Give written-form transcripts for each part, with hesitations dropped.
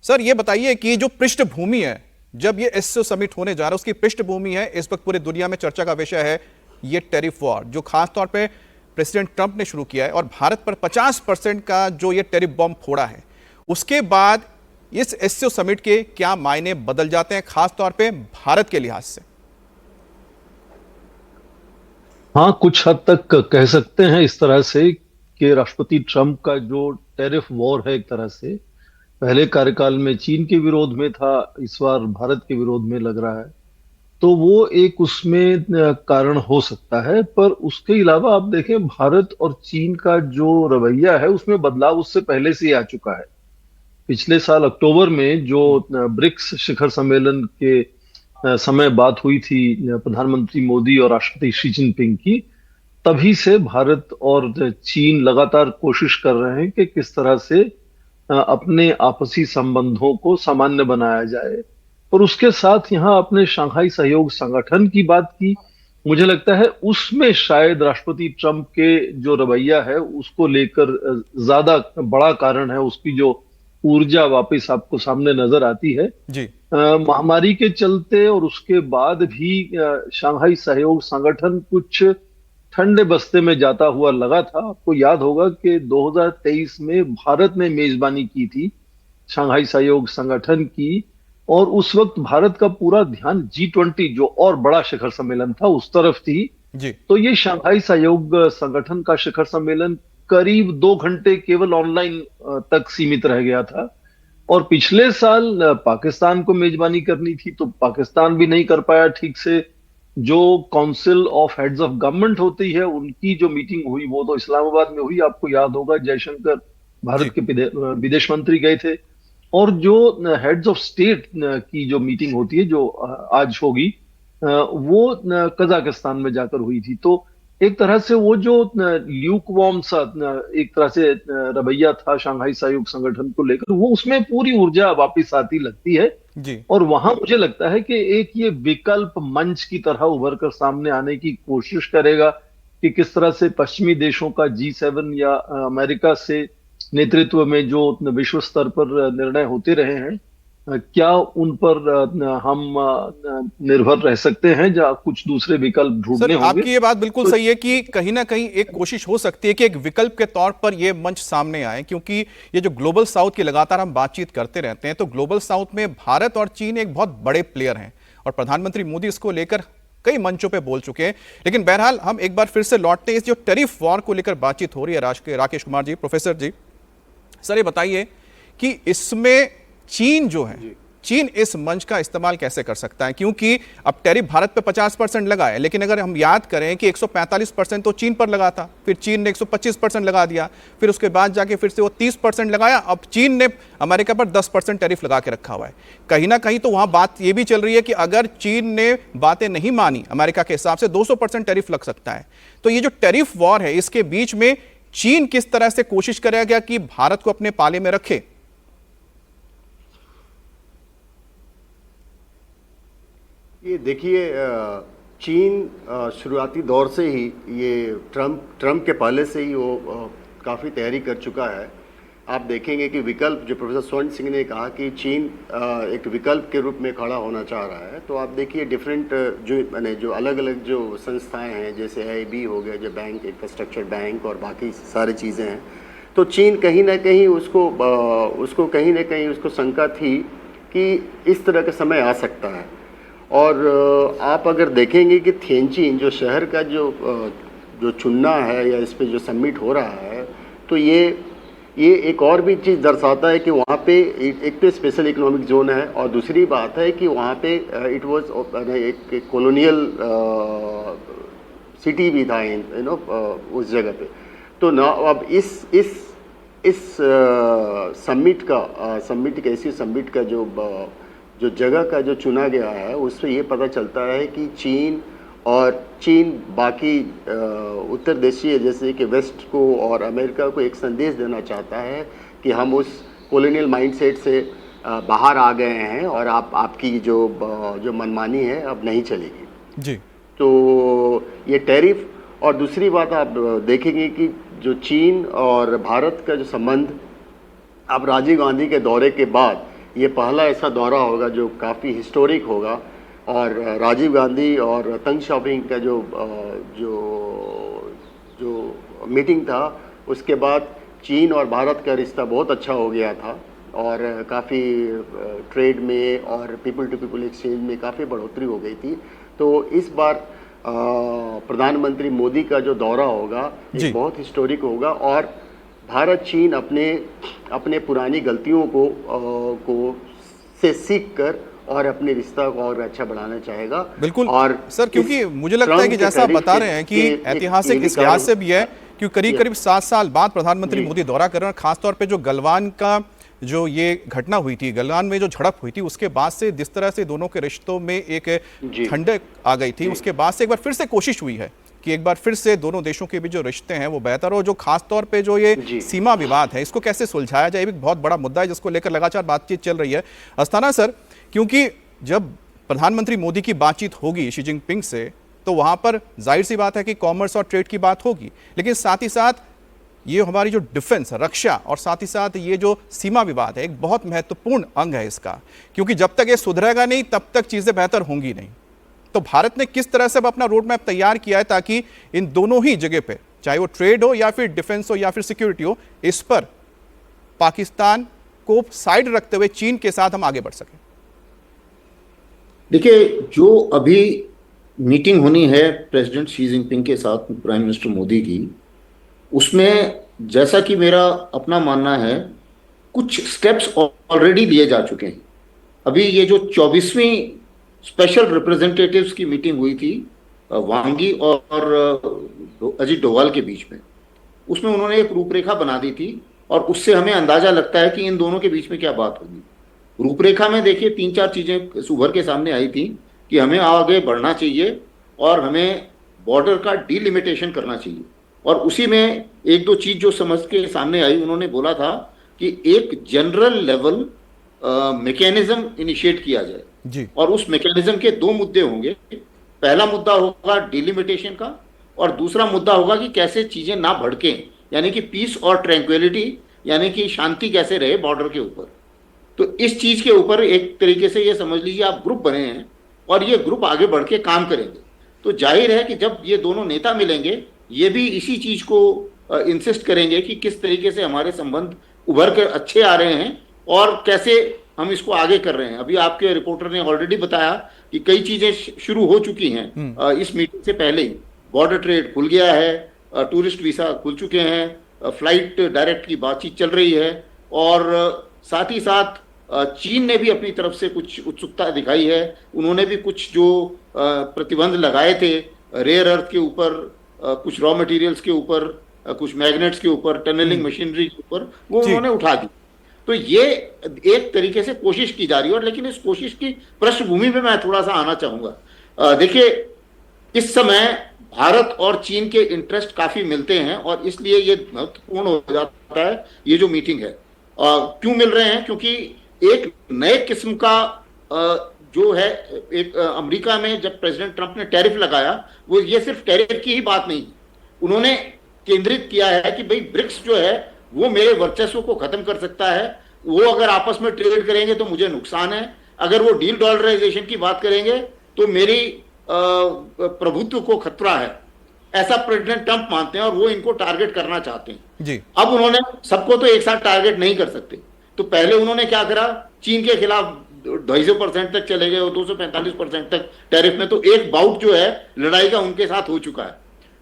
Sir ये बताइए कि जो पृष्ठभूमि है, जब ये एससीओ समिट होने जा रहा है, उसकी पृष्ठभूमि है, इस वक्त पूरी दुनिया में चर्चा का विषय है ये टैरिफ वॉर, जो खासतौर पे प्रेसिडेंट ट्रंप ने शुरू किया है और भारत पर 50% का जो ये टैरिफ बॉम्ब फोड़ा है। उसके बाद इस एससीओ समिट के क्या मायने बदल जाते हैं, खासतौर पे भारत के लिहाज से? हाँ, कुछ हद तक कह सकते हैं इस तरह से कि राष्ट्रपति ट्रंप का जो टैरिफ वॉर है, एक तरह से पहले कार्यकाल में चीन के विरोध में था, इस बार भारत के विरोध में लग रहा है, तो वो एक उसमें कारण हो सकता है। पर उसके अलावा आप देखें, भारत और चीन का जो रवैया है उसमें बदलाव उससे पहले से ही आ चुका है। पिछले साल अक्टूबर में जो ब्रिक्स शिखर सम्मेलन के समय बात हुई थी प्रधानमंत्री मोदी और राष्ट्रपति शी जिनपिंग की, तभी से भारत और चीन लगातार कोशिश कर रहे हैं कि किस तरह से अपने आपसी संबंधों को सामान्य बनाया जाए। और उसके साथ यहाँ अपने शंघाई सहयोग संगठन की बात की। मुझे लगता है उसमें शायद राष्ट्रपति ट्रंप के जो रवैया है उसको लेकर ज्यादा बड़ा कारण है, उसकी जो ऊर्जा वापस आपको सामने नजर आती है। जी। महामारी के चलते और उसके बाद भी शंघाई सहयोग संगठन कुछ ठंडे बस्ते में जाता हुआ लगा था। आपको याद होगा कि 2023 में भारत ने मेजबानी की थी शंघाई सहयोग संगठन की, और उस वक्त भारत का पूरा ध्यान G20 जो और बड़ा शिखर सम्मेलन था उस तरफ थी। जी। तो ये शंघाई सहयोग संगठन का शिखर सम्मेलन करीब 2 घंटे केवल ऑनलाइन तक सीमित रह गया था। और पिछले साल पाकिस्तान को मेजबानी करनी थी तो पाकिस्तान भी नहीं कर पाया ठीक से। जो council of heads of government होती है उनकी जो मीटिंग हुई वो तो इस्लामाबाद में हुई, आपको याद होगा जयशंकर जी। भारत के विदेश मंत्री गए थे। और जो हेड्स ऑफ स्टेट की जो मीटिंग होती है जो आज होगी, वो कजाकिस्तान में जाकर हुई थी। तो एक तरह से वो जो ल्यूक वार्म सा एक तरह से रवैया था शंघाई सहयोग संगठन को लेकर, वो उसमें पूरी ऊर्जा वापस आती लगती है। जी। और वहां मुझे लगता है कि एक ये विकल्प मंच की तरह उभर कर सामने आने की कोशिश करेगा कि किस तरह से पश्चिमी देशों का G7 या अमेरिका से नेतृत्व में जो विश्व स्तर पर निर्णय होते रहे हैं, क्या उन पर हम निर्भर रह सकते हैं या कुछ दूसरे विकल्प सर ढूंढने होंगे। आपकी ये बात बिल्कुल तो सही है कि कहीं ना कहीं एक कोशिश हो सकती है कि एक विकल्प के तौर पर ये मंच सामने आए, क्योंकि ये जो ग्लोबल साउथ की लगातार हम बातचीत करते रहते हैं, तो ग्लोबल साउथ में भारत और चीन एक बहुत बड़े प्लेयर हैं और प्रधानमंत्री मोदी इसको लेकर कई मंचों पे बोल चुके हैं। लेकिन बहरहाल हम एक बार फिर से लौटते हैं, इस जो टैरिफ वॉर को लेकर बातचीत हो रही है, राकेश कुमार जी, प्रोफेसर जी, सर ये बताइए कि इसमें चीन जो है, चीन इस मंच का इस्तेमाल कैसे कर सकता है? क्योंकि अब टैरिफ भारत पे 50% लगा है, लेकिन अगर हम याद करें कि 145% तो चीन पर लगा था, फिर चीन ने 125% लगा दिया, फिर उसके बाद जाके फिर से वो 30% लगाया, अब चीन ने अमेरिका पर 10% टैरिफ लगा के रखा हुआ है। कहीं ना कहीं तो वहां बात ये भी चल रही है कि अगर चीन ने बातें नहीं मानी अमेरिका के हिसाब से 200% टैरिफ लग सकता है। तो ये जो टैरिफ वॉर है, इसके बीच में चीन किस तरह से कोशिश करेगा कि भारत को अपने पाले में रखे? ये देखिए, चीन शुरुआती दौर से ही ये ट्रंप के पहले से ही वो काफ़ी तैयारी कर चुका है। आप देखेंगे कि विकल्प, जो प्रोफेसर स्वर्ण सिंह ने कहा कि चीन एक विकल्प के रूप में खड़ा होना चाह रहा है, तो आप देखिए डिफरेंट जो अलग अलग जो संस्थाएं हैं, जैसे AIIB हो गया, जो बैंक, इंफ्रास्ट्रक्चर बैंक और बाकी सारी चीज़ें हैं, तो चीन कहीं ना कहीं उसको कहीं ना कहीं उसको शंका थी कि इस तरह का समय आ सकता है। और आप अगर देखेंगे कि थिएनचिन जो शहर का जो चुनना है या इस पे जो सबमिट हो रहा है, तो ये एक और भी चीज़ दर्शाता है कि वहाँ पे एक तो स्पेशल इकोनॉमिक जोन है, और दूसरी बात है कि वहाँ पे इट वाज एक कॉलोनियल सिटी भी था उस जगह पे। तो ना अब इस समिट का जो जगह का जो चुना गया है, उससे ये पता चलता है कि चीन बाकी उत्तर देशीय जैसे कि वेस्ट को और अमेरिका को एक संदेश देना चाहता है कि हम उस कॉलोनियल माइंडसेट से बाहर आ गए हैं और आपकी जो मनमानी है अब नहीं चलेगी जी। तो ये टैरिफ, और दूसरी बात आप देखेंगे कि जो चीन और भारत का जो संबंध अब राजीव गांधी के दौरे के बाद ये पहला ऐसा दौरा होगा जो काफ़ी हिस्टोरिक होगा। और राजीव गांधी और तंग शॉपिंग का जो मीटिंग था, उसके बाद चीन और भारत का रिश्ता बहुत अच्छा हो गया था और काफ़ी ट्रेड में और पीपल टू पीपल एक्सचेंज में काफ़ी बढ़ोतरी हो गई थी। तो इस बार प्रधानमंत्री मोदी का जो दौरा होगा ये बहुत हिस्टोरिक होगा और भारत चीन अपने पुरानी गलतियों को से सीख कर और अपने रिश्ता को और अच्छा बढ़ाना चाहेगा। बिल्कुल। और सर, क्योंकि मुझे लगता है कि जैसा आप बता रहे हैं कि ऐतिहासिक इस लिहाज से भी है कि करीब 7 साल बाद प्रधानमंत्री मोदी दौरा कर रहे हैं और खासतौर पे जो गलवान का जो ये घटना हुई थी, गलवान में जो झड़प हुई थी, उसके बाद से जिस तरह से दोनों के रिश्तों में एक ठंडक आ गई थी, उसके बाद से एक बार फिर से कोशिश हुई है कि एक बार फिर से दोनों देशों के बीच जो रिश्ते हैं वो बेहतर हो। जो खासतौर पे जो ये सीमा विवाद है, इसको कैसे सुलझाया जाए, ये भी बहुत बड़ा मुद्दा है जिसको लेकर लगातार बातचीत चल रही है। अस्थाना सर, क्योंकि जब प्रधानमंत्री मोदी की बातचीत होगी शी जिनपिंग से, तो वहां पर जाहिर सी बात है कि कॉमर्स और ट्रेड की बात होगी, लेकिन साथ ही साथ ये हमारी जो डिफेंस रक्षा और साथ ही साथ ये जो सीमा विवाद है एक बहुत महत्वपूर्ण अंग है इसका, क्योंकि जब तक ये सुधरेगा नहीं तब तक चीजें बेहतर होंगी नहीं। तो भारत ने किस तरह से अब अपना रोड मैप तैयार किया है ताकि इन दोनों ही जगह पे, चाहे वो ट्रेड हो या फिर डिफेंस हो या फिर सिक्योरिटी हो, इस पर पाकिस्तान को साइड रखते हुए चीन के साथ हम आगे बढ़ सकें? देखिए, जो अभी मीटिंग होनी है प्रेसिडेंट शी जिनपिंग के साथ प्राइम मिनिस्टर मोदी की, उसमें जैसा कि मेरा अपना मानना है कुछ स्टेप्स ऑलरेडी लिए जा चुके हैं। अभी ये जो 24वीं स्पेशल रिप्रेजेंटेटिव्स की मीटिंग हुई थी वांगी और अजीत डोभाल के बीच में, उसमें उन्होंने एक रूपरेखा बना दी थी और उससे हमें अंदाजा लगता है कि इन दोनों के बीच में क्या बात होगी। रूपरेखा में देखिए 3-4 चीजें उभर के सामने आई थी कि हमें आगे बढ़ना चाहिए और हमें बॉर्डर का डिलिमिटेशन करना चाहिए। और उसी में 1-2 चीज जो समझ के सामने आई, उन्होंने बोला था कि एक जनरल लेवल मैकेनिज्म इनिशिएट किया जाए जी। और उस मैकेनिज्म के 2 मुद्दे होंगे। पहला मुद्दा होगा डिलिमिटेशन का और दूसरा मुद्दा होगा कि कैसे चीजें ना भड़कें, यानी कि पीस और ट्रैंक्विलिटी, यानी कि शांति कैसे रहे बॉर्डर के ऊपर। तो इस चीज के ऊपर एक तरीके से ये समझ लीजिए आप ग्रुप बने हैं और ये ग्रुप आगे बढ़ के काम करेंगे। तो जाहिर है कि जब ये दोनों नेता मिलेंगे, ये भी इसी चीज को इंसिस्ट करेंगे कि किस तरीके से हमारे संबंध उभर कर अच्छे आ रहे हैं और कैसे हम इसको आगे कर रहे हैं। अभी आपके रिपोर्टर ने ऑलरेडी बताया कि कई चीजें शुरू हो चुकी हैं इस मीटिंग से पहले ही। बॉर्डर ट्रेड खुल गया है, टूरिस्ट वीसा खुल चुके हैं, फ्लाइट डायरेक्ट की बातचीत चल रही है और साथ ही साथ चीन ने भी अपनी तरफ से कुछ उत्सुकता दिखाई है। उन्होंने भी कुछ जो प्रतिबंध लगाए थे रेयर अर्थ के ऊपर, कुछ रॉ मटेरियल्स के ऊपर, कुछ मैग्नेट्स के ऊपर, टनलिंग मशीनरी के ऊपर, वो उन्होंने उठा दी। तो ये एक तरीके से कोशिश की जा रही है। लेकिन इस कोशिश की पृष्ठभूमि में मैं थोड़ा सा आना चाहूंगा। देखिए, इस समय भारत और चीन के इंटरेस्ट काफी मिलते हैं और इसलिए ये महत्वपूर्ण हो जाता है ये जो मीटिंग है। क्यों मिल रहे हैं? क्योंकि एक नए किस्म का जो है, एक अमेरिका में जब प्रेसिडेंट ट्रंप ने टैरिफ लगाया, वो ये सिर्फ टैरिफ की ही बात नहीं, उन्होंने केंद्रित किया है कि भाई ब्रिक्स जो है वो मेरे वर्चस्व को खत्म कर सकता है, वो अगर आपस में ट्रेड करेंगे तो मुझे नुकसान है, अगर वो डील डॉलराइजेशन की बात करेंगे तो मेरी प्रभुत्व को खतरा है, ऐसा प्रेसिडेंट ट्रंप मानते हैं और वो इनको टारगेट करना चाहते हैं जी। अब उन्होंने सबको तो एक साथ टारगेट नहीं कर सकते, तो पहले उन्होंने क्या करा, चीन के खिलाफ 250% तक चले गए और 245% तक टैरिफ में, तो एक बाउट जो है लड़ाई का उनके साथ हो चुका है।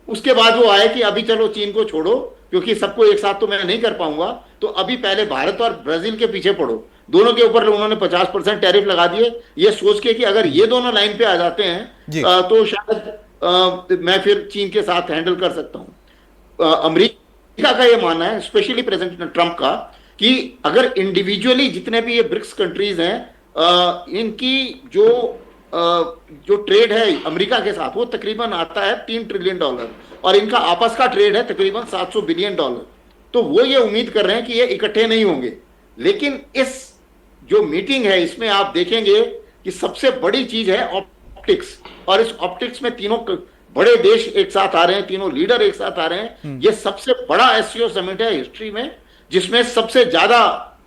उसके बाद वो आए कि अभी चलो चीन को छोड़ो, क्योंकि सबको एक साथ तो मैं नहीं कर पाऊंगा, तो अभी पहले भारत और ब्राजील के पीछे पड़ो। दोनों के ऊपर उन्होंने 50% टैरिफ लगा दिए, ये सोच के कि अगर ये दोनों लाइन पे आ जाते हैं तो शायद मैं फिर चीन के साथ हैंडल कर सकता हूं। अमेरिका का ये मानना है, स्पेशली प्रेसिडेंट ट्रंप का, कि अगर इंडिविजुअली जितने भी ये ब्रिक्स कंट्रीज हैं, इनकी जो ट्रेड है अमेरिका के साथ वो तकरीबन आता है $3 ट्रिलियन और इनका आपस का ट्रेड है तकरीबन $700 बिलियन। तो वो ये उम्मीद कर रहे हैं कि ये इकट्ठे नहीं होंगे। लेकिन इस जो मीटिंग है इसमें आप देखेंगे कि सबसे बड़ी चीज है ऑप्टिक्स, और इस ऑप्टिक्स में तीनों बड़े देश एक साथ आ रहे हैं, तीनों लीडर एक साथ आ रहे हैं। ये सबसे बड़ा एससीओ समिट है हिस्ट्री में, जिसमें सबसे ज्यादा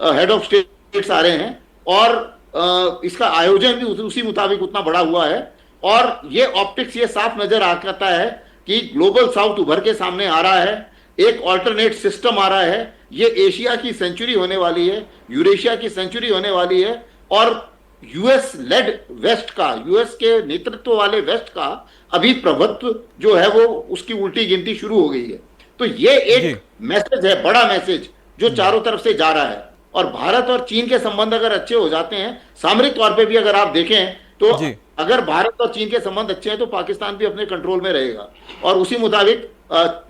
हेड ऑफ स्टेट्स आ रहे हैं और इसका आयोजन भी उसी मुताबिक उतना बड़ा हुआ है। और ये ऑप्टिक्स ये साफ नजर आता है कि ग्लोबल साउथ उभर के सामने आ रहा है, एक ऑल्टरनेट सिस्टम आ रहा है। ये एशिया की सेंचुरी होने वाली है, यूरेशिया की सेंचुरी होने वाली है, और यूएस लेड वेस्ट का, यूएस के नेतृत्व वाले वेस्ट का अभी प्रभुत्व जो है वो उसकी उल्टी गिनती शुरू हो गई है। तो ये एक मैसेज है, बड़ा मैसेज, जो चारों तरफ से जा रहा है। और भारत और चीन के संबंध अगर अच्छे हो जाते हैं, सामरिक तौर पे भी अगर आप देखें तो अगर भारत और चीन के संबंध अच्छे हैं तो पाकिस्तान भी अपने कंट्रोल में रहेगा, और उसी मुताबिक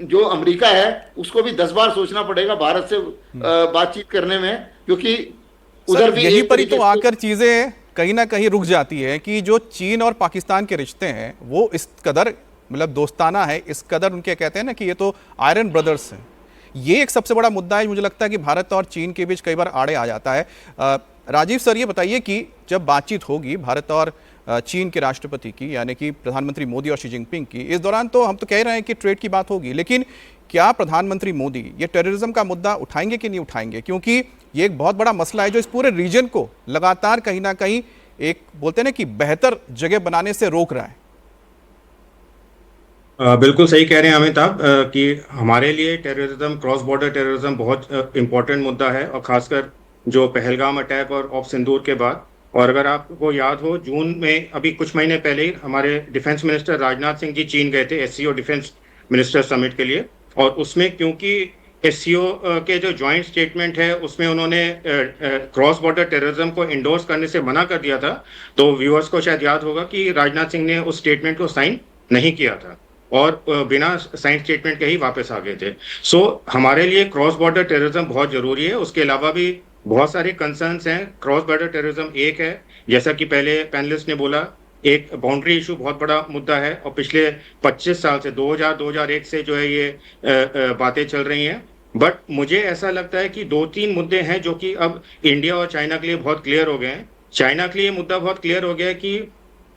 जो अमेरिका है उसको भी 10 बार सोचना पड़ेगा भारत से बातचीत करने में, क्योंकि उधर भी यहीं पर ही तो आकर चीजें कहीं ना कहीं रुक जाती है कि जो चीन और पाकिस्तान के रिश्ते हैं वो इस कदर मतलब दोस्ताना है, इस कदर उनके कहते हैं ना कि ये तो आयरन ब्रदर्स हैं। ये एक सबसे बड़ा मुद्दा है, मुझे लगता है कि भारत और चीन के बीच कई बार आड़े आ जाता है। राजीव सर, ये बताइए कि जब बातचीत होगी भारत और चीन के राष्ट्रपति की, यानी कि प्रधानमंत्री मोदी और शी जिनपिंग की, इस दौरान तो हम तो कह रहे हैं कि ट्रेड की बात होगी, लेकिन क्या प्रधानमंत्री मोदी ये टेररिज्म का मुद्दा उठाएंगे कि नहीं उठाएंगे? क्योंकि ये एक बहुत बड़ा मसला है जो इस पूरे रीजन को लगातार कहीं ना कहीं एक बोलते हैं ना कि बेहतर जगह बनाने से रोक रहा है। बिल्कुल सही कह रहे हैं अमिताभ कि हमारे लिए टेररिज्म, क्रॉस बॉर्डर टेररिज्म बहुत इम्पोर्टेंट मुद्दा है, और खासकर जो पहलगाम अटैक और ऑफ सिंदूर के बाद। और अगर आपको याद हो, जून में अभी कुछ महीने पहले ही हमारे डिफेंस मिनिस्टर राजनाथ सिंह जी चीन गए थे एससीओ डिफेंस मिनिस्टर समिट के लिए, और उसमें क्योंकि एससीओ के जो ज्वाइंट स्टेटमेंट है उसमें उन्होंने क्रॉस बॉर्डर टेररिज्म को इंडोर्स करने से मना कर दिया था, तो व्यूअर्स को शायद याद होगा कि राजनाथ सिंह ने उस स्टेटमेंट को साइन नहीं किया था और बिना साइन स्टेटमेंट के ही वापस आ गए थे। सो हमारे लिए क्रॉस बॉर्डर टेररिज्म बहुत जरूरी है। उसके अलावा भी बहुत सारे कंसर्न्स हैं। क्रॉस बॉर्डर टेररिज्म एक है, जैसा कि पहले पैनलिस्ट ने बोला, एक बाउंड्री इशू बहुत बड़ा मुद्दा है, और पिछले 25 साल से 2000-2001 से जो है ये बातें चल रही हैं। बट मुझे ऐसा लगता है कि 2-3 मुद्दे हैं जो कि अब इंडिया और चाइना के लिए बहुत क्लियर हो गए हैं। चाइना के लिए मुद्दा बहुत क्लियर हो गया है कि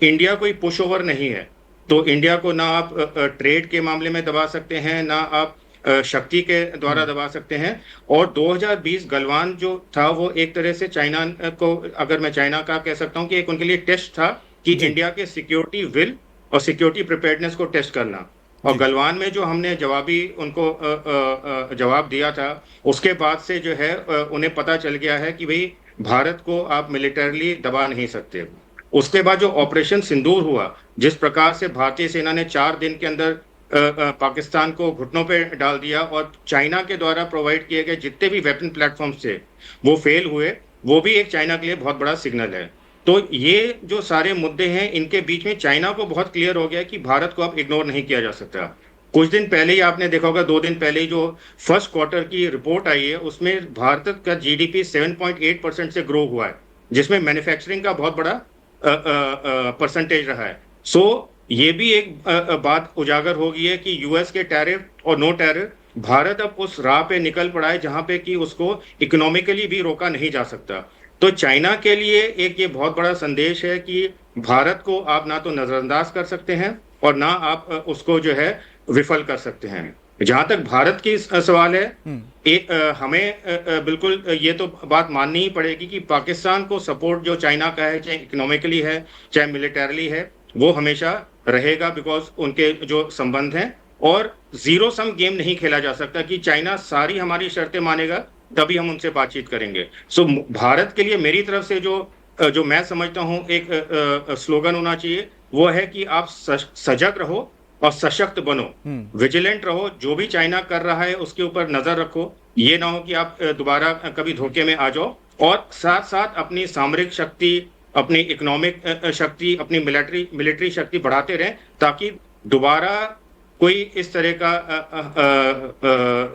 इंडिया कोई पुश ओवर नहीं है, तो इंडिया को ना आप ट्रेड के मामले में दबा सकते हैं, ना आप शक्ति के द्वारा दबा सकते हैं। और 2020 गलवान जो था वो एक तरह से चाइना को, अगर मैं चाइना का कह सकता हूं कि एक उनके लिए टेस्ट था कि इंडिया के सिक्योरिटी विल और सिक्योरिटी प्रिपेयर्डनेस को टेस्ट करना। और गलवान में जो हमने जवाबी उनको जवाब दिया था, उसके बाद से जो है उन्हें पता चल गया है कि भाई भारत को आप मिलिटरली दबा नहीं सकते। उसके बाद जो ऑपरेशन सिंदूर हुआ, जिस प्रकार से भारतीय सेना ने 4 दिन के अंदर पाकिस्तान को घुटनों पे डाल दिया, और चाइना के द्वारा प्रोवाइड किए गए जितने भी वेपन प्लेटफॉर्म्स थे वो फेल हुए, वो भी एक चाइना के लिए बहुत बड़ा सिग्नल है। तो ये जो सारे मुद्दे हैं, इनके बीच में चाइना को बहुत क्लियर हो गया कि भारत को अब इग्नोर नहीं किया जा सकता। कुछ दिन पहले ही आपने देखा होगा, 2 दिन पहले ही जो फर्स्ट क्वार्टर की रिपोर्ट आई है उसमें भारत का जीडीपी 7.8% से ग्रो हुआ है, जिसमें मैन्युफैक्चरिंग का बहुत बड़ा परसेंटेज रहा है। सो ये भी एक बात उजागर हो गई है कि यूएस के टैरिफ और नो टैरिफ, भारत अब उस राह पे निकल पड़ा है जहां पे कि उसको इकोनॉमिकली भी रोका नहीं जा सकता। तो चाइना के लिए एक ये बहुत बड़ा संदेश है कि भारत को आप ना तो नजरअंदाज कर सकते हैं और ना आप उसको जो है विफल कर सकते हैं। जहां तक भारत की सवाल है, हमें बिल्कुल ये तो बात माननी ही पड़ेगी कि पाकिस्तान को सपोर्ट जो चाइना का है, चाहे इकोनॉमिकली है चाहे मिलिटरली है, वो हमेशा रहेगा, बिकॉज उनके जो संबंध हैं। और जीरो सम गेम नहीं खेला जा सकता कि चाइना सारी हमारी शर्तें मानेगा तभी हम उनसे बातचीत करेंगे। सो भारत के लिए मेरी तरफ से जो मैं समझता हूं एक स्लोगन होना चाहिए, वो है कि आप सजग रहो और सशक्त बनो, विजिलेंट रहो, जो भी चाइना कर रहा है उसके ऊपर नजर रखो। ये ना हो कि आप दोबारा कभी धोखे में आ जाओ, और साथ साथ अपनी सामरिक शक्ति, अपनी इकोनॉमिक शक्ति, अपनी मिलिट्री शक्ति बढ़ाते रहें, ताकि दोबारा कोई इस तरह का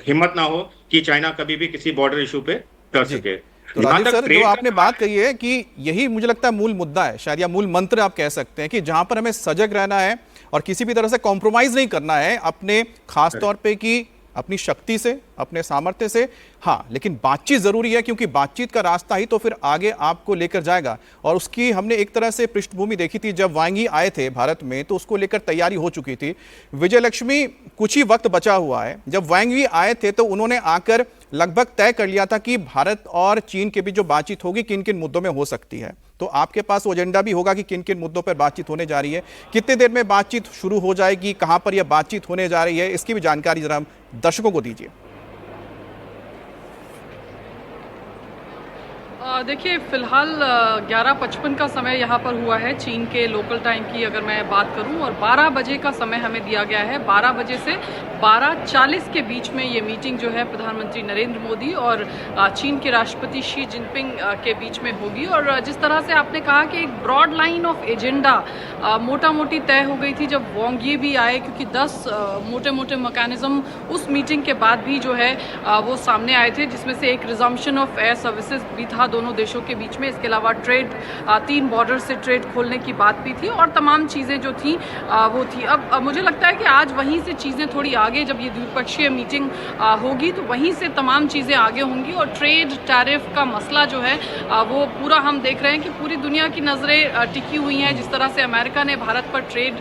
हिम्मत ना हो कि चाइना कभी भी किसी बॉर्डर इशू पे कर सके। तो राजीव सर, जो आपने बात कही है कि यही मुझे लगता है मूल मुद्दा है, शायद या मूल मंत्र आप कह सकते हैं, कि जहां पर हमें सजग रहना है और किसी भी तरह से कॉम्प्रोमाइज नहीं करना है अपने खास तौर पे कि अपनी शक्ति से, अपने सामर्थ्य से। हाँ, लेकिन बातचीत जरूरी है, क्योंकि बातचीत का रास्ता ही तो फिर आगे आपको लेकर जाएगा। और उसकी हमने एक तरह से पृष्ठभूमि देखी थी जब वांग यी आए थे भारत में, तो उसको लेकर तैयारी हो चुकी थी। विजय लक्ष्मी, कुछ ही वक्त बचा हुआ है, जब वांग यी आए थे तो उन्होंने आकर लगभग तय कर लिया था कि भारत और चीन के बीच जो बातचीत होगी किन किन मुद्दों में हो सकती है। तो आपके पास वो एजेंडा भी होगा कि किन किन मुद्दों पर बातचीत होने जा रही है, कितने देर में बातचीत शुरू हो जाएगी, कहां पर यह बातचीत होने जा रही है, इसकी भी जानकारी जरा दर्शकों को दीजिए। देखिए, फिलहाल 11:55 का समय यहाँ पर हुआ है चीन के लोकल टाइम की अगर मैं बात करूँ, और 12 बजे का समय हमें दिया गया है। 12 बजे से 12:40 के बीच में ये मीटिंग जो है प्रधानमंत्री नरेंद्र मोदी और चीन के राष्ट्रपति शी जिनपिंग के बीच में होगी। और जिस तरह से आपने कहा कि एक ब्रॉड लाइन ऑफ एजेंडा मोटा मोटी तय हो गई थी जब वांग यी भी आए, क्योंकि 10 मोटे मोटे मैकेनिज्म उस मीटिंग के बाद भी जो है वो सामने आए थे, जिसमें से एक रिजम्पशन ऑफ एयर सर्विसेज भी था दोनों देशों के बीच में। इसके अलावा ट्रेड, 3 बॉर्डर से ट्रेड खोलने की बात भी थी, और तमाम चीज़ें जो थी वो थी। अब मुझे लगता है कि आज वहीं से चीज़ें थोड़ी आगे, जब ये द्विपक्षीय मीटिंग होगी तो वहीं से तमाम चीज़ें आगे होंगी। और ट्रेड टैरिफ का मसला जो है वो पूरा हम देख रहे हैं कि पूरी दुनिया की नज़रें टिकी हुई हैं। जिस तरह से अमेरिका ने भारत पर ट्रेड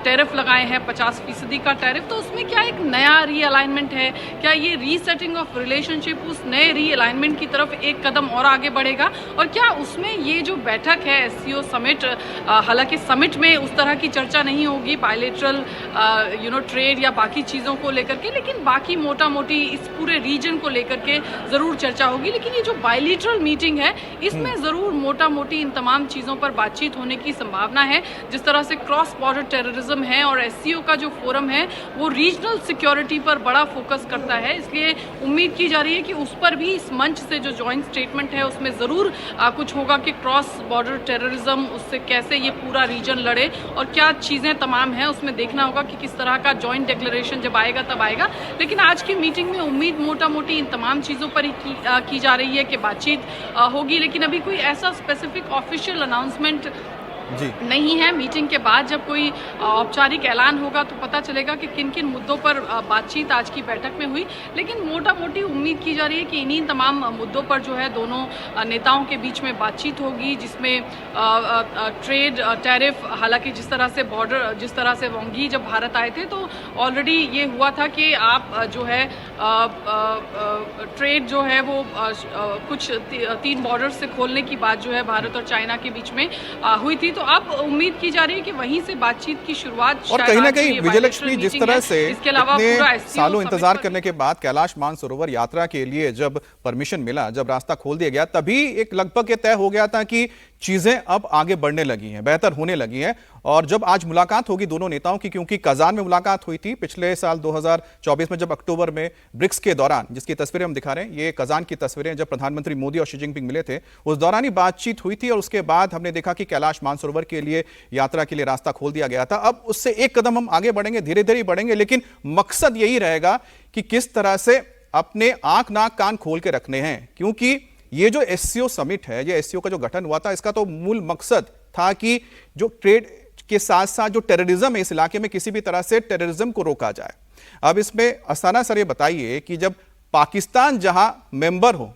टैरिफ लगाए हैं 50% का टैरिफ, तो उसमें क्या एक नया रीअलाइनमेंट है? क्या ये रीसेटिंग ऑफ रिलेशनशिप उस नए रीअलाइनमेंट की तरफ एक कदम और आगे बढ़ेगा? और क्या उसमें ये जो बैठक है एससीओ समिट, हालांकि समिट में उस तरह की चर्चा नहीं होगी बायलैटरल ट्रेड या बाकी चीज़ों को लेकर के, लेकिन बाकी मोटा मोटी इस पूरे रीजन को लेकर के ज़रूर चर्चा होगी। लेकिन ये जो बायलैटरल मीटिंग है इसमें ज़रूर मोटा मोटी इन तमाम चीज़ों पर बातचीत होने की संभावना है। जिस तरह से क्रॉस बॉर्डर टेररिज्म है और एससीओ का जो फोरम है वो रीजनल सिक्योरिटी पर बड़ा फोकस करता है, इसलिए उम्मीद की जा रही है कि उस पर भी इस मंच से जो जॉइंट स्टेटमेंट है उसमें ज़रूर कुछ होगा कि क्रॉस बॉर्डर टेररिज्म उससे कैसे ये पूरा रीजन लड़े और क्या चीज़ें तमाम हैं, उसमें देखना होगा कि किस तरह का जॉइंट डिक्लेरेशन जब आएगा तब आएगा। लेकिन आज की मीटिंग में उम्मीद मोटा मोटी इन तमाम चीज़ों पर ही की जा रही है कि बातचीत होगी। लेकिन अभी कोई ऐसा स्पेसिफिक ऑफिशियल अनाउंसमेंट जी नहीं है। मीटिंग के बाद जब कोई औपचारिक ऐलान होगा तो पता चलेगा कि किन किन मुद्दों पर बातचीत आज की बैठक में हुई। लेकिन मोटा मोटी उम्मीद की जा रही है कि इन्हीं तमाम मुद्दों पर जो है दोनों नेताओं के बीच में बातचीत होगी, जिसमें ट्रेड टैरिफ, हालांकि जिस तरह से बॉर्डर, जिस तरह से वांग यी जब भारत आए थे तो ऑलरेडी ये हुआ था कि आप जो है ट्रेड जो है वो कुछ 3 बॉर्डर से खोलने की बात जो है भारत और चाइना के बीच में हुई थी। तो अब उम्मीद की जा रही है कि वहीं से बातचीत की शुरुआत, और कहीं ना कहीं विजयलक्ष्मी जिस तरह से इसके अलावा इतने सालों इंतजार करने के बाद कैलाश मानसरोवर यात्रा के लिए जब परमिशन मिला, जब रास्ता खोल दिया गया, तभी एक लगभग ये तय हो गया था कि चीजें अब आगे बढ़ने लगी हैं, बेहतर होने लगी हैं। और जब आज मुलाकात होगी दोनों नेताओं की, क्योंकि कजान में मुलाकात हुई थी पिछले साल 2024 में, जब अक्टूबर में ब्रिक्स के दौरान, जिसकी तस्वीरें हम दिखा रहे हैं, ये कजान की तस्वीरें जब प्रधानमंत्री मोदी और शी जिनपिंग मिले थे उस दौरान ही बातचीत हुई थी। और उसके बाद हमने देखा कि कैलाश मानसरोवर के लिए यात्रा के लिए रास्ता खोल दिया गया था। अब उससे एक कदम हम आगे बढ़ेंगे, धीरे धीरे बढ़ेंगे, लेकिन मकसद यही रहेगा कि किस तरह से अपने आंख नाक कान खोल के रखने हैं। क्योंकि ये जो एससीओ समिट है, ये एससीओ का जो गठन हुआ था, इसका तो मूल मकसद था कि जो ट्रेड के साथ साथ जो टेररिज्म है इस इलाके में, किसी भी तरह से टेररिज्म को रोका जाए। अब इसमें असाना सर ये बताइए कि जब पाकिस्तान जहां मेंबर हो,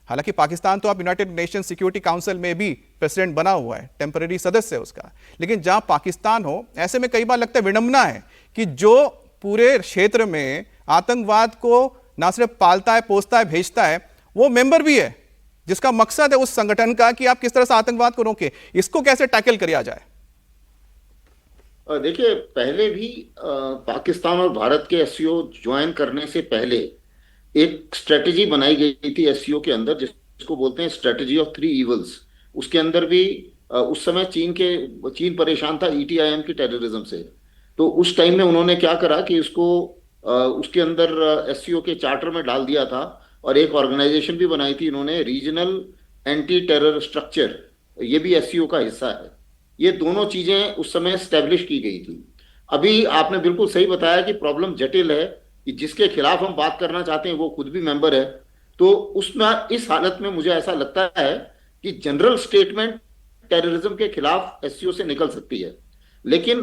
हालांकि पाकिस्तान तो अब यूनाइटेड नेशन सिक्योरिटी काउंसिल में भी प्रेसिडेंट बना हुआ है, टेम्पररी सदस्य है उसका, लेकिन जहां पाकिस्तान हो, ऐसे में कई बार लगता है विडंबना है कि जो पूरे क्षेत्र में आतंकवाद को ना सिर्फ पालता है, पोसता है, भेजता है, वो मेंबर भी है, जिसका मकसद है उस संगठन का कि आप किस तरह से आतंकवाद को रोकें। इसको कैसे टैकल किया जाए? देखिए, पहले भी पाकिस्तान और भारत के एससीओ ज्वाइन करने से पहले एक स्ट्रेटजी बनाई गई थी एससीओ के अंदर, जिसको बोलते हैं स्ट्रेटजी ऑफ 3 इवल्स। उसके अंदर भी उस समय चीन परेशान था ईटीआईएम की टेररिज्म से। तो उस टाइम में उन्होंने क्या करा कि उसको उसके अंदर एससीओ के चार्टर में डाल दिया था, और एक ऑर्गेनाइजेशन भी बनाई थी इन्होंने, रीजनल एंटी टेरर स्ट्रक्चर, ये भी एससीओ का हिस्सा है। ये दोनों चीजें उस समय स्टैब्लिश की गई थी। अभी आपने बिल्कुल सही बताया कि प्रॉब्लम जटिल है, कि जिसके खिलाफ हम बात करना चाहते हैं वो खुद भी मेंबर है। तो उसमें इस हालत में मुझे ऐसा लगता है कि जनरल स्टेटमेंट टेररिज्म के खिलाफ एससीओ से निकल सकती है, लेकिन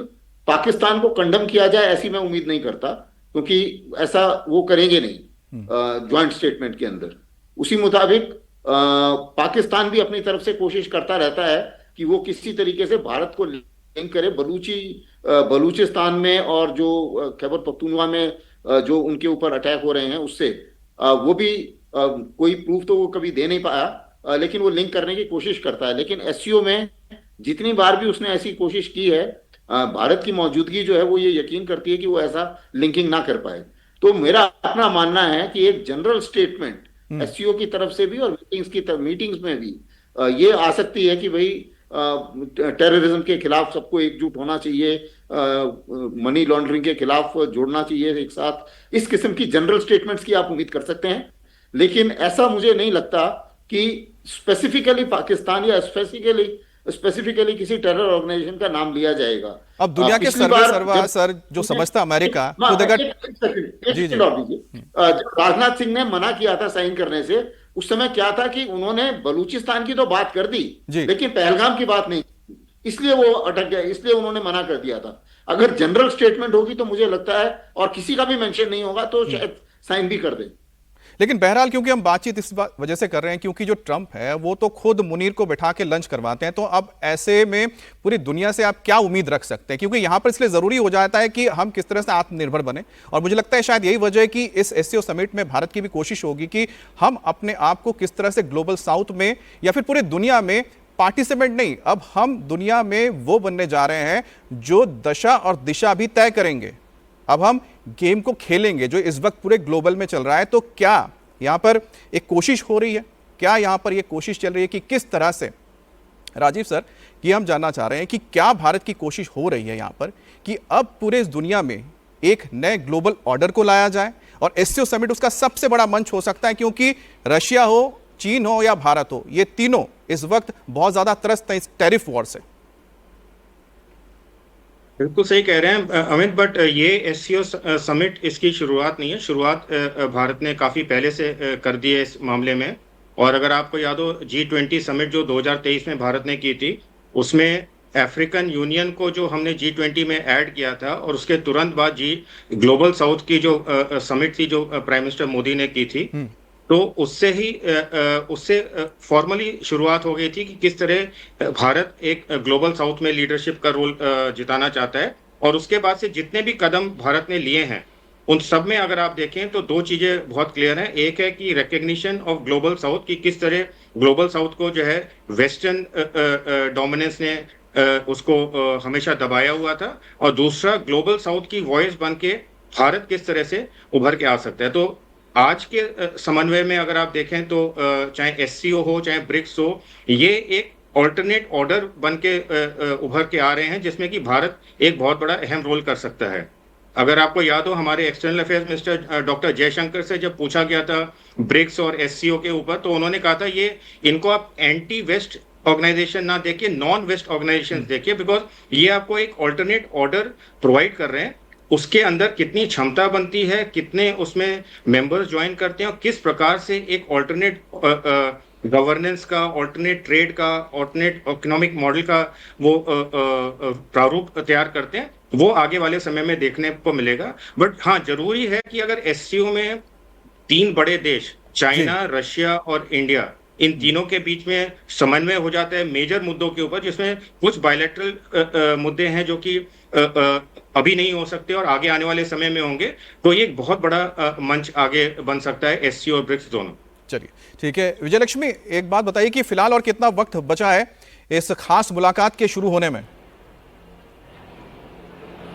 पाकिस्तान को कंडम किया जाए ऐसी मैं उम्मीद नहीं करता, क्योंकि ऐसा वो करेंगे नहीं ज्वाइंट स्टेटमेंट के अंदर। उसी मुताबिक पाकिस्तान भी अपनी तरफ से कोशिश करता रहता है कि वो किसी तरीके से भारत को लिंक करे बलूचिस्तान में, और जो खैबर पख्तूनख्वा में जो उनके ऊपर अटैक हो रहे हैं उससे वो भी कोई प्रूफ तो वो कभी दे नहीं पाया, लेकिन वो लिंक करने की कोशिश करता है। लेकिन एससीओ में जितनी बार भी उसने ऐसी कोशिश की है, भारत की मौजूदगी जो है वो ये यकीन करती है कि वो ऐसा लिंकिंग ना कर पाए। तो मेरा अपना मानना है कि एक जनरल स्टेटमेंट एससीओ की तरफ से भी और मीटिंग्स में भी ये आ सकती है कि भाई टेररिज्म के खिलाफ सबको एकजुट होना चाहिए, मनी लॉन्ड्रिंग के खिलाफ जोड़ना चाहिए एक साथ। इस किस्म की जनरल स्टेटमेंट्स की आप उम्मीद कर सकते हैं, लेकिन ऐसा मुझे नहीं लगता कि स्पेसिफिकली पाकिस्तान या स्पेसिफिकली किसी टेरर ऑर्गेनाइजेशन का नाम लिया जाएगा। अब दुनिया के सर्वा सर जो समझता अमेरिका तो देखा जी जी जब राजनाथ सिंह ने मना किया था साइन करने से, उस समय क्या था कि उन्होंने बलूचिस्तान की तो बात कर दी लेकिन पहलगाम की बात नहीं, इसलिए वो अटक गया, इसलिए उन्होंने मना कर दिया था। अगर जनरल स्टेटमेंट होगी तो मुझे लगता है, और किसी का भी मेंशन नहीं होगा तो शायद साइन भी कर दे। लेकिन बहरहाल क्योंकि हम बातचीत इस वजह से कर रहे हैं क्योंकि जो ट्रंप है वो तो खुद मुनीर को बैठा के लंच करवाते हैं, तो अब ऐसे में पूरी दुनिया से आप क्या उम्मीद रख सकते हैं? क्योंकि यहां पर इसलिए जरूरी हो जाता है कि हम किस तरह से आत्मनिर्भर बने, और मुझे लगता है शायद यही वजह है कि इस एससीओ समिट में भारत की भी कोशिश होगी कि हम अपने आप को किस तरह से ग्लोबल साउथ में या फिर पूरी दुनिया में पार्टिसिपेंट नहीं, अब हम दुनिया में वो बनने जा रहे हैं जो दशा और दिशा भी तय करेंगे। अब हम गेम को खेलेंगे जो इस वक्त पूरे ग्लोबल में चल रहा है। तो क्या यहां पर एक कोशिश हो रही है, क्या यहां पर यह कोशिश चल रही है कि किस तरह से, राजीव सर, ये हम जानना चाह रहे हैं कि क्या भारत की कोशिश हो रही है यहां पर कि अब पूरे इस दुनिया में एक नए ग्लोबल ऑर्डर को लाया जाए, और एससीओ समिट उसका सबसे बड़ा मंच हो सकता है क्योंकि रशिया हो, चीन हो या भारत हो, ये तीनों इस वक्त बहुत ज्यादा त्रस्त हैं इस टैरिफ वॉर से। बिल्कुल सही कह रहे हैं अमित, बट ये एससीओ समिट इसकी शुरुआत नहीं है। शुरुआत भारत ने काफी पहले से कर दी है इस मामले में। और अगर आपको याद हो G20 समिट जो 2023 में भारत ने की थी, उसमें अफ्रीकन यूनियन को जो हमने G20 में ऐड किया था, और उसके तुरंत बाद ग्लोबल साउथ की जो समिट थी जो प्राइम मिनिस्टर मोदी ने की थी, तो उससे फॉर्मली शुरुआत हो गई थी कि किस तरह भारत एक ग्लोबल साउथ में लीडरशिप का रोल जिताना चाहता है। और उसके बाद से जितने भी कदम भारत ने लिए हैं उन सब में अगर आप देखें तो दो चीजें बहुत क्लियर हैं। एक है कि रिकग्निशन ऑफ ग्लोबल साउथ की किस तरह ग्लोबल साउथ को जो है वेस्टर्न डोमिनेंस ने उसको हमेशा दबाया हुआ था, और दूसरा ग्लोबल साउथ की वॉइस बन के भारत किस तरह से उभर के आ सकता है। तो आज के समन्वय में अगर आप देखें तो चाहे एससीओ हो चाहे ब्रिक्स हो, ये एक ऑल्टरनेट ऑर्डर बन के उभर के आ रहे हैं जिसमें कि भारत एक बहुत बड़ा अहम रोल कर सकता है। अगर आपको याद हो हमारे external affairs minister doctor Jaishankar से जब पूछा गया था ब्रिक्स और एससीओ के ऊपर, तो उन्होंने कहा था ये इनको आप एंटी वेस्ट ऑर्गेनाइजेशन ना देखिए, नॉन वेस्ट ऑर्गेनाइजेशन देखिए, बिकॉज ये आपको एक ऑल्टरनेट ऑर्डर प्रोवाइड कर रहे हैं। उसके अंदर कितनी क्षमता बनती है, कितने उसमें मेंबर्स ज्वाइन करते हैं, और किस प्रकार से एक ऑल्टरनेट गवर्नेंस का, ऑल्टरनेट ट्रेड का, ऑल्टरनेट इकोनॉमिक मॉडल का वो प्रारूप तैयार करते हैं, वो आगे वाले समय में देखने को मिलेगा। बट हाँ, जरूरी है कि अगर एससीओ में तीन बड़े देश चाइना, रशिया और इंडिया, इन तीनों के बीच में समन्वय हो जाता है मेजर मुद्दों के ऊपर, जिसमें कुछ बायलैटरल मुद्दे हैं जो कि अभी नहीं हो सकते और आगे आने वाले समय में होंगे, तो ये एक बहुत बड़ा मंच आगे बन सकता है एससीओ और ब्रिक्स दोनों। चलिए ठीक है, विजयलक्ष्मी एक बात बताइए कि फिलहाल और कितना वक्त बचा है इस खास मुलाकात के शुरू होने में?